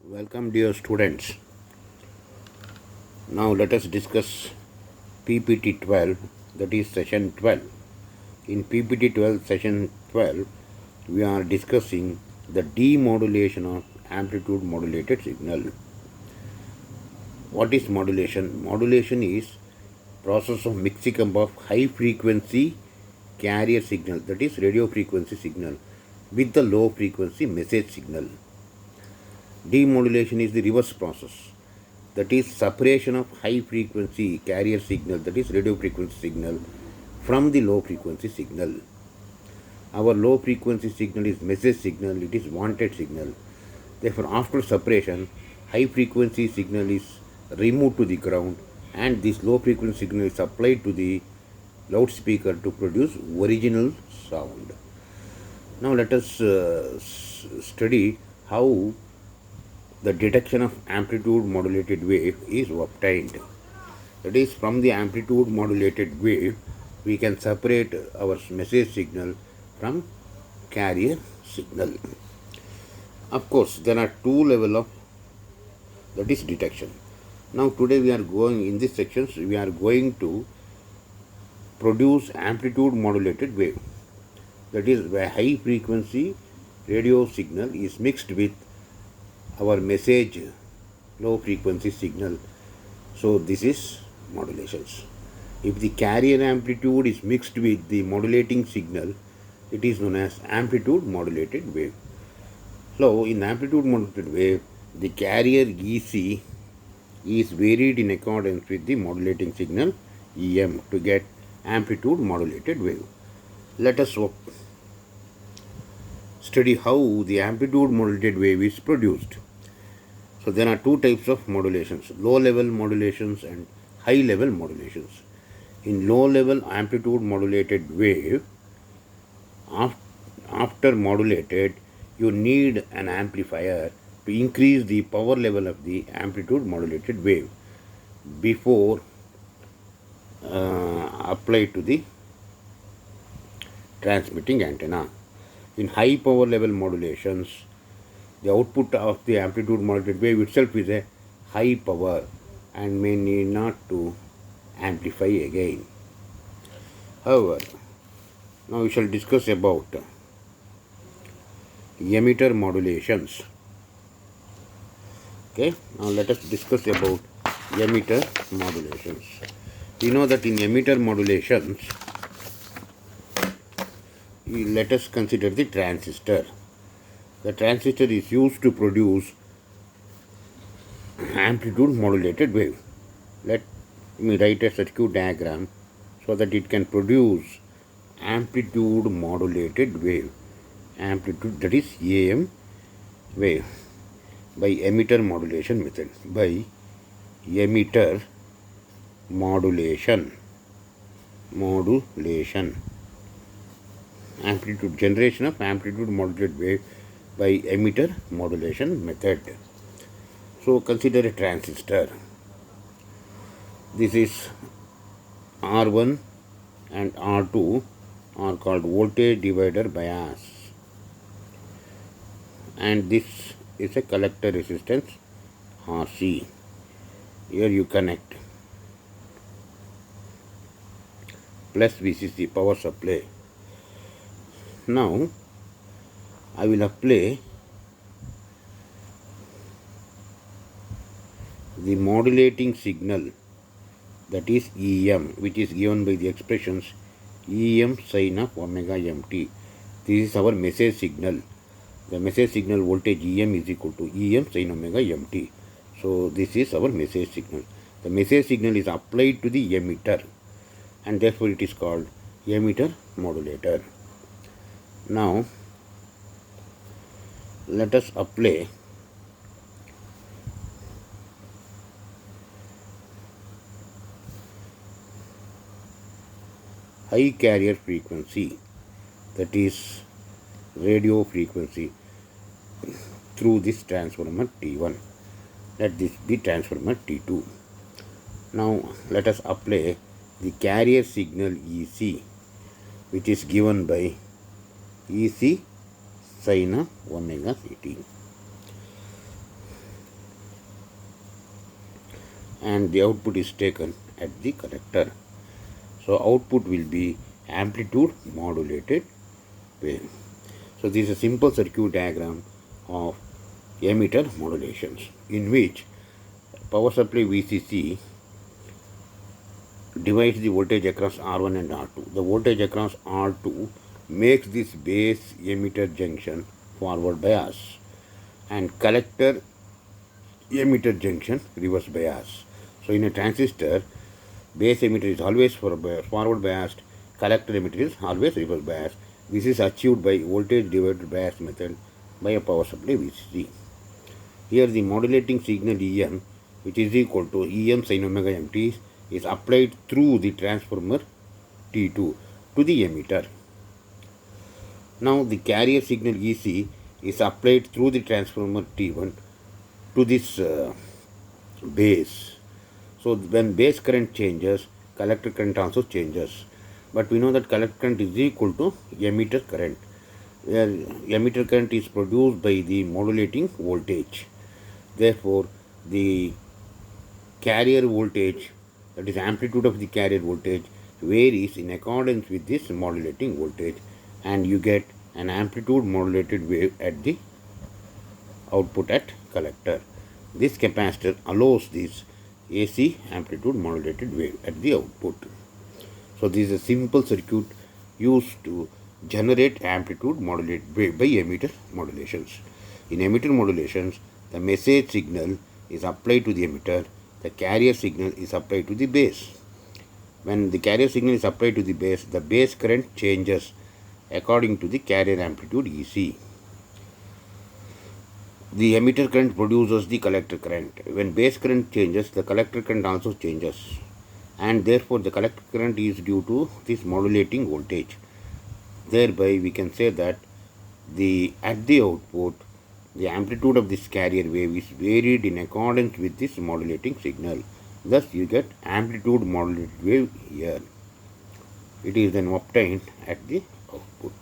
Welcome, dear students. Now let us discuss PPT 12, that is session 12. In PPT 12, session 12, we are discussing the demodulation of amplitude modulated signal. What is modulation? Modulation is process of mixing up of high frequency carrier signal, that is radio frequency signal, with the low frequency message signal. Demodulation is the reverse process, that is separation of high frequency carrier signal, that is radio frequency signal, from the low frequency signal. Our low frequency signal is message signal, it is wanted signal. Therefore, after separation, high frequency signal is removed to the ground and this low frequency signal is applied to the loudspeaker to produce original sound. Now let us study how the detection of amplitude modulated wave is obtained. That is, from the amplitude modulated wave, we can separate our message signal from carrier signal. Of course, there are two levels of that is detection. Now today we are going, in this section, we are going to produce amplitude modulated wave. That is, where high frequency radio signal is mixed with our message low frequency signal. So this is modulations. If the carrier amplitude is mixed with the modulating signal, it is known as amplitude modulated wave. So in amplitude modulated wave, the carrier EC is varied in accordance with the modulating signal EM to get amplitude modulated wave. Let us study how the amplitude modulated wave is produced. So there are two types of modulations, low level modulations and high level modulations. In low level amplitude modulated wave, after modulated, you need an amplifier to increase the power level of the amplitude modulated wave before applied to the transmitting antenna. In high power level modulations, the output of the amplitude modulated wave itself is a high power and may need not to amplify again. However, now we shall discuss about emitter modulations. Okay, now let us discuss about emitter modulations. We know that in emitter modulations, let us consider the transistor. The transistor is used to produce amplitude modulated wave. Let me write a circuit diagram so that it can produce amplitude modulated wave. Amplitude, that is AM wave, by emitter modulation method. By emitter modulation. Amplitude, generation of amplitude modulated wave by emitter modulation method. So consider a transistor. This is R1 and R2 are called voltage divider bias, and this is a collector resistance RC. Here you connect plus VCC power supply. Now I will apply the modulating signal, that is EM, which is given by the expressions EM sin of omega mt. This is our message signal. The message signal voltage EM is equal to EM sin omega mt. So this is our message signal. The message signal is applied to the emitter and therefore it is called emitter modulator. Now let us apply high carrier frequency, that is radio frequency, through this transformer T1. Let this be transformer T2. Now let us apply the carrier signal EC, which is given by EC sin of omega ct. and the output is taken at the collector. So output will be amplitude modulated wave. So this is a simple circuit diagram of emitter modulations in which power supply VCC divides the voltage across R1 and R2. The voltage across R2 makes this base emitter junction forward bias and collector emitter junction reverse bias. So in a transistor, base emitter is always forward biased, collector emitter is always reverse biased. This is achieved by voltage divided bias method by a power supply VCC. Here the modulating signal EM, which is equal to EM sin omega mt, is applied through the transformer T2 to the emitter. Now the carrier signal EC is applied through the transformer T1 to this base. So when base current changes, collector current also changes. But we know that collector current is equal to emitter current, where emitter current is produced by the modulating voltage. Therefore, the carrier voltage, that is amplitude of the carrier voltage, varies in accordance with this modulating voltage, and you get an amplitude modulated wave at the output at collector. This capacitor allows this AC amplitude modulated wave at the output. So this is a simple circuit used to generate amplitude modulated wave by emitter modulations. In emitter modulations, the message signal is applied to the emitter, the carrier signal is applied to the base. When the carrier signal is applied to the base current changes according to the carrier amplitude EC. The emitter current produces the collector current. When base current changes, the collector current also changes, and therefore the collector current is due to this modulating voltage. Thereby we can say that at the output, the amplitude of this carrier wave is varied in accordance with this modulating signal. Thus you get amplitude modulated wave here. It is then obtained at the output.